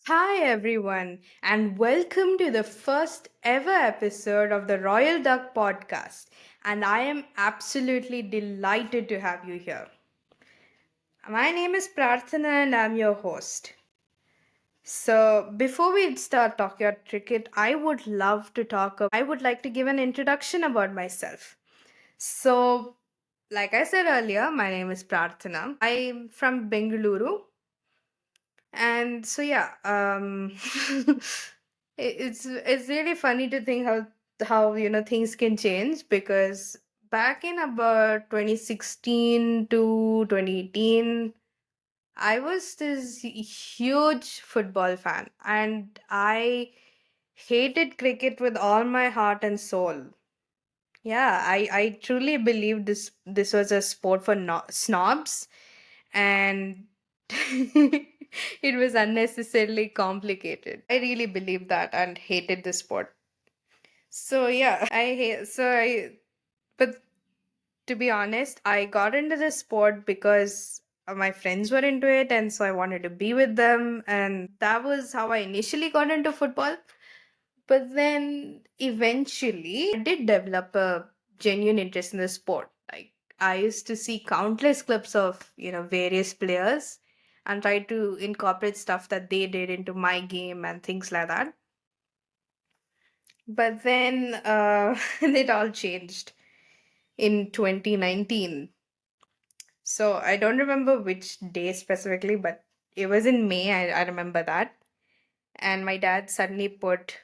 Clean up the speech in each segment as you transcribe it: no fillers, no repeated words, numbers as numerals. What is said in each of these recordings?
Hi, everyone, and welcome to the first ever episode of the Royal Duck podcast. And I am absolutely delighted to have you here. My name is Prarthana, and I'm your host. So, before we start talking about cricket, I would like to give an introduction about myself. So, like I said earlier, my name is Prarthana. I'm from Bengaluru. And so yeah, it's really funny to think how things can change because back in about 2016 to 2018, I was this huge football fan and I hated cricket with all my heart and soul. Yeah, I truly believe this was a sport for snobs, and it was unnecessarily complicated. I really believed that and hated the sport. So yeah, I hate so I but to be honest, I got into this sport because my friends were into it and so I wanted to be with them, and that was how I initially got into football. But then eventually, I did develop a genuine interest in the sport. Like, I used to see countless clips of, various players and try to incorporate stuff that they did into my game and things like that. But then it all changed in 2019. So I don't remember which day specifically, but it was in May. I remember that. And my dad suddenly put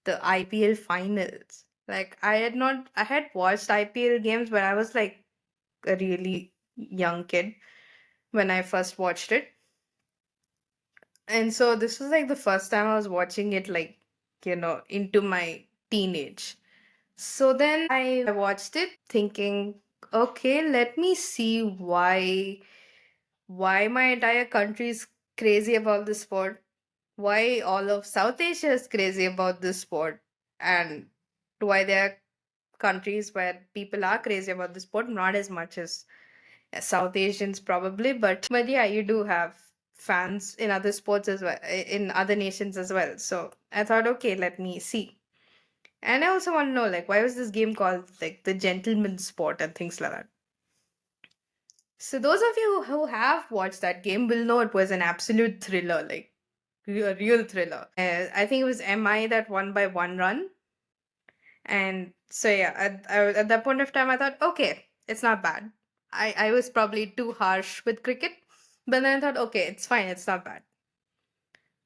the IPL finals. Like I had watched IPL games, but I was like a really young kid when I first watched it. And so this was like the first time I was watching it, like, into my teenage. So then I watched it thinking, okay, let me see why my entire country is crazy about this sport, why all of South Asia is crazy about this sport, and why there are countries where people are crazy about the sport, not as much as South Asians probably, but yeah, you do have fans in other sports as well, in other nations as well. So I thought, okay, let me see. And I also want to know, like, why was this game called like the gentleman's sport and things like that. So those of you who have watched that game will know it was an absolute thriller, like a real thriller. I think it was MI that won by 1 run. And so yeah, at that point of time, I thought, okay, it's not bad. I was probably too harsh with cricket, but then I thought, okay, it's fine, it's not bad.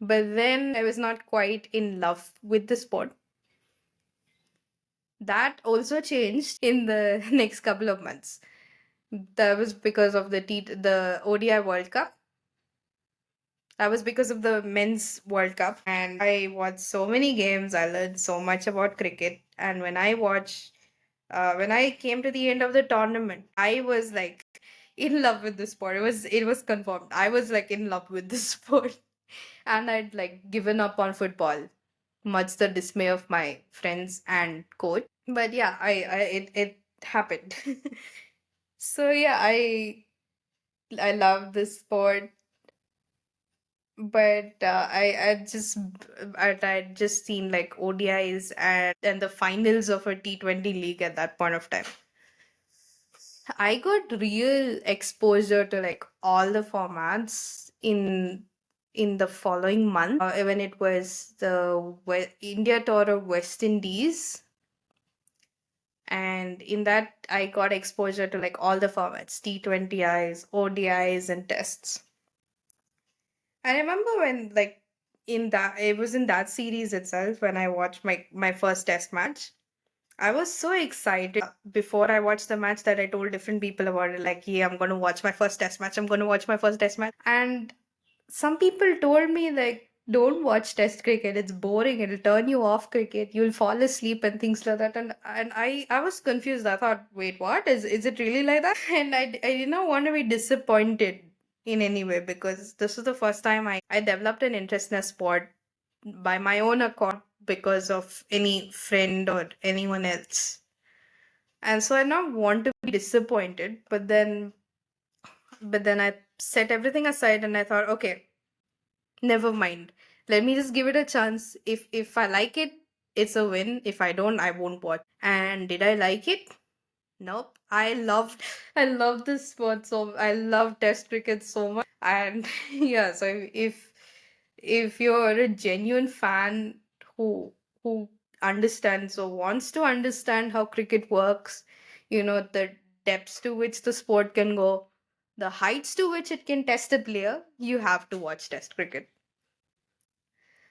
But then I was not quite in love with the sport. That also changed in the next couple of months. That was because of the ODI World Cup. That was because of the men's World Cup, and I watched so many games. I learned so much about cricket, and when I came to the end of the tournament, I was like in love with the sport. It was confirmed. I was like in love with the sport, and I'd like given up on football, much the dismay of my friends and coach. But yeah, it happened. So yeah, I love this sport, but I just seen like ODIs and the finals of a T20 league at that point of time. I got real exposure to like all the formats in the following month when it was the India tour of West Indies, and in that I got exposure to like all the formats: T20Is, ODIs, and tests. I remember when like in that it was in that series itself when I watched my first test match. I was so excited before I watched the match that I told different people about it. Like, yeah, I'm going to watch my first test match. I'm going to watch my first test match. And some people told me, like, don't watch test cricket. It's boring. It'll turn you off cricket. You'll fall asleep and things like that. And I was confused. I thought, wait, what? Is it really like that? And I did not want to be disappointed in any way because this was the first time I developed an interest in a sport by my own accord because of any friend or anyone else. And so I not want to be disappointed, but then I set everything aside and I thought, okay, never mind. Let me just give it a chance. If I like it, it's a win. If I don't, I won't watch. And did I like it? Nope. I loved this sport, so I love test cricket so much. And yeah, so if you're a genuine fan who who understands or wants to understand how cricket works, the depths to which the sport can go, the heights to which it can test a player, you have to watch test cricket.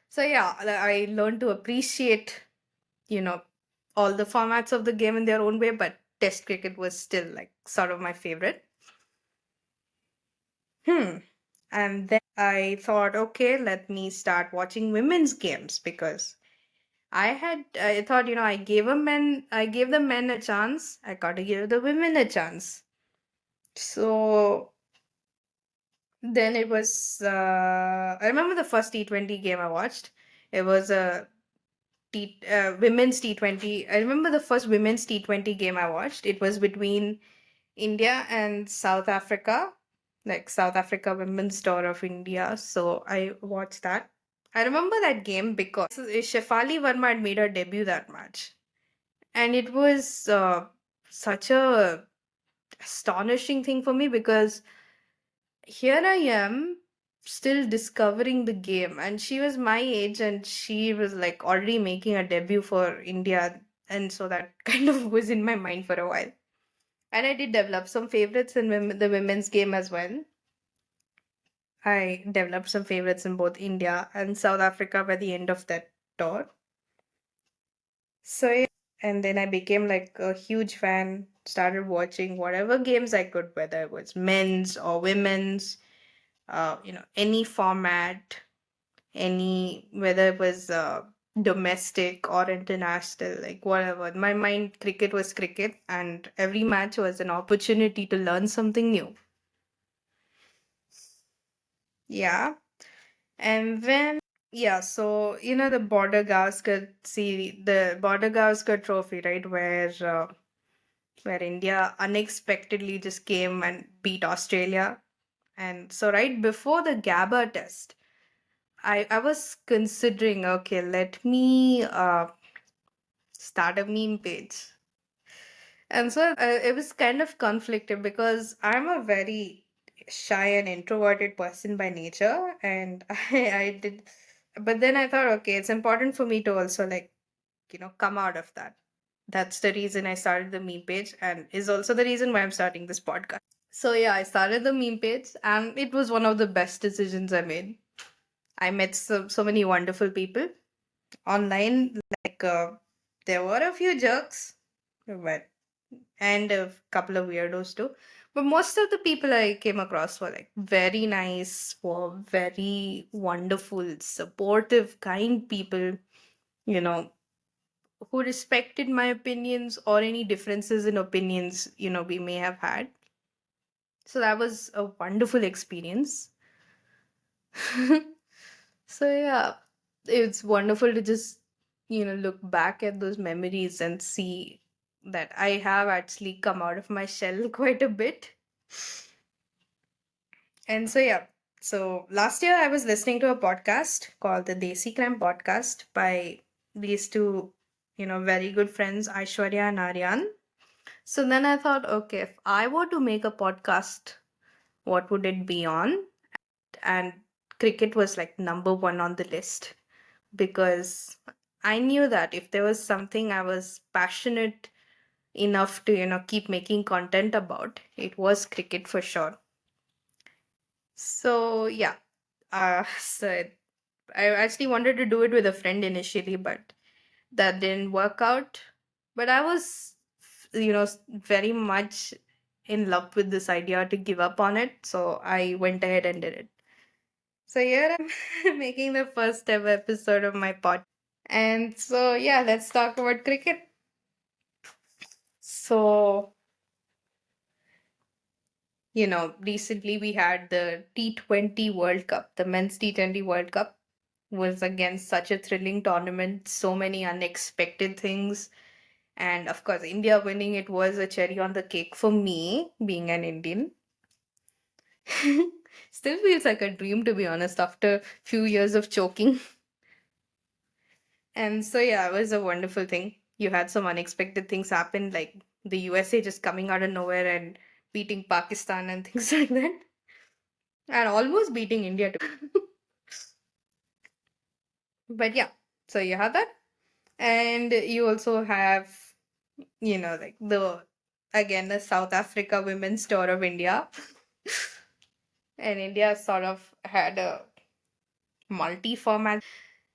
So yeah, I learned to appreciate, you know, all the formats of the game in their own way, but test cricket was still like sort of my favorite. Hmm. And then I thought, okay, let me start watching women's games because I thought, I gave the men a chance. I got to give the women a chance. So then it was, I remember the first T20 game I watched. It was a women's T20. I remember the first women's T20 game I watched. It was between India and South Africa, like South Africa Women's Tour of India. So I watched that. I remember that game because Shefali Verma had made her debut that match. And it was such a astonishing thing for me because here I am still discovering the game, and she was my age and she was like already making a debut for India, and so that kind of was in my mind for a while. And I did develop some favorites in the women's game as well. I developed some favorites in both India and South Africa by the end of that tour. So yeah, and then I became like a huge fan, started watching whatever games I could, whether it was men's or women's, any format, any whether it was domestic or international, like whatever. In my mind, cricket was cricket, and every match was an opportunity to learn something new. Yeah. And then, yeah, so the Border Gavaskar trophy, right, where India unexpectedly just came and beat Australia. And so right before the Gabba test, I was considering, okay, let me start a meme page. And so it was kind of conflicted because I'm a very shy and introverted person by nature, and I did, but then I thought, okay, it's important for me to also like, come out of that. That's the reason I started the meme page, and is also the reason why I'm starting this podcast. So yeah, I started the meme page, and it was one of the best decisions I made. I met so many wonderful people online. Like there were a few jerks, but and a couple of weirdos too. But most of the people I came across were like very nice, were very wonderful, supportive, kind people, you know, who respected my opinions or any differences in opinions, we may have had. So that was a wonderful experience. So yeah, it's wonderful to just, look back at those memories and see that I have actually come out of my shell quite a bit. And so yeah, so last year I was listening to a podcast called the Desi Crime Podcast by these two, very good friends, Aishwarya and Aryan. So then I thought, okay, if I were to make a podcast, what would it be on? And cricket was like number one on the list because I knew that if there was something I was passionate enough to, keep making content about, it was cricket for sure. So yeah, so I actually wanted to do it with a friend initially, but that didn't work out. But I was, very much in love with this idea to give up on it. So I went ahead and did it. So here I'm making the first ever episode of my podcast. And so, yeah, let's talk about cricket. So, recently we had the T20 World Cup, the men's T20 World Cup was again such a thrilling tournament, so many unexpected things. And of course, India winning it was a cherry on the cake for me, being an Indian. Still feels like a dream, to be honest, after few years of choking. And so yeah, it was a wonderful thing. You had some unexpected things happen, like the USA just coming out of nowhere and beating Pakistan and things like that, and almost beating India too. But yeah, so you have that, and you also have, like the again the South Africa Women's Tour of India, and India sort of had a multi-format.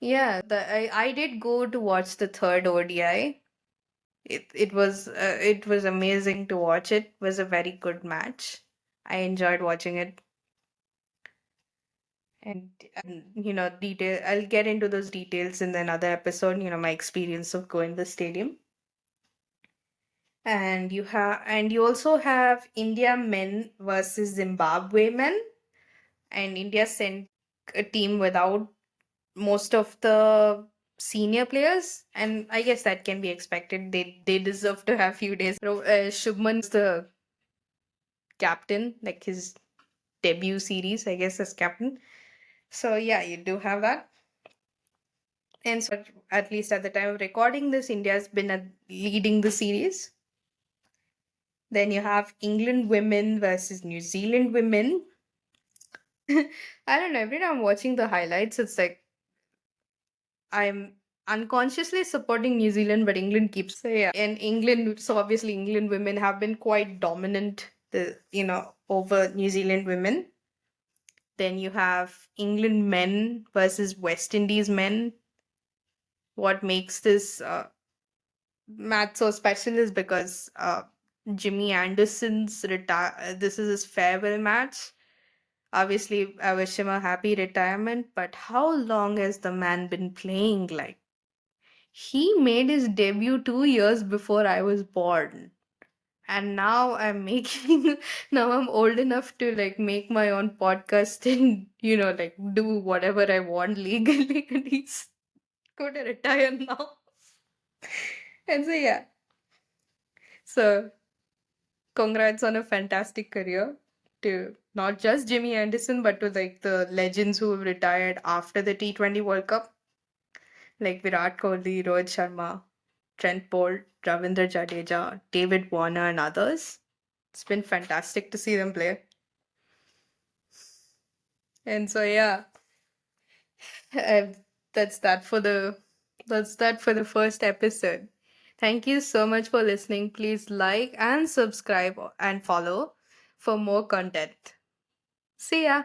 Yeah, I did go to watch the third ODI. It was amazing to watch. It was a very good match. I enjoyed watching it, and detail. I'll get into those details in another episode. My experience of going to the stadium, and you also have India men versus Zimbabwe men, and India sent a team without most of the senior players, and I guess that can be expected. They deserve to have few days. Shubman was the captain, like his debut series, I guess, as captain. So yeah, you do have that. And so at least at the time of recording this, India's been leading the series. Then you have England women versus New Zealand women. I don't know. Every time I'm watching the highlights, it's like I'm unconsciously supporting New Zealand, but England keeps. So yeah, and England. So obviously, England women have been quite dominant. Over New Zealand women. Then you have England men versus West Indies men. What makes this match so special is because Jimmy Anderson's retire. This is his farewell match. Obviously, I wish him a happy retirement. But how long has the man been playing? Like he made his debut 2 years before I was born. And now I'm making, now I'm old enough to like make my own podcast and, like do whatever I want legally. And he's going to retire now. And so, yeah. So, congrats on a fantastic career to not just Jimmy Anderson, but to like the legends who have retired after the T20 World Cup, like Virat Kohli, Rohit Sharma, Trent Bolt, Ravindra Jadeja, David Warner, and others. It's been fantastic to see them play. And so, yeah, uh, that's that for the first episode. Thank you so much for listening. Please like and subscribe and follow for more content. See ya.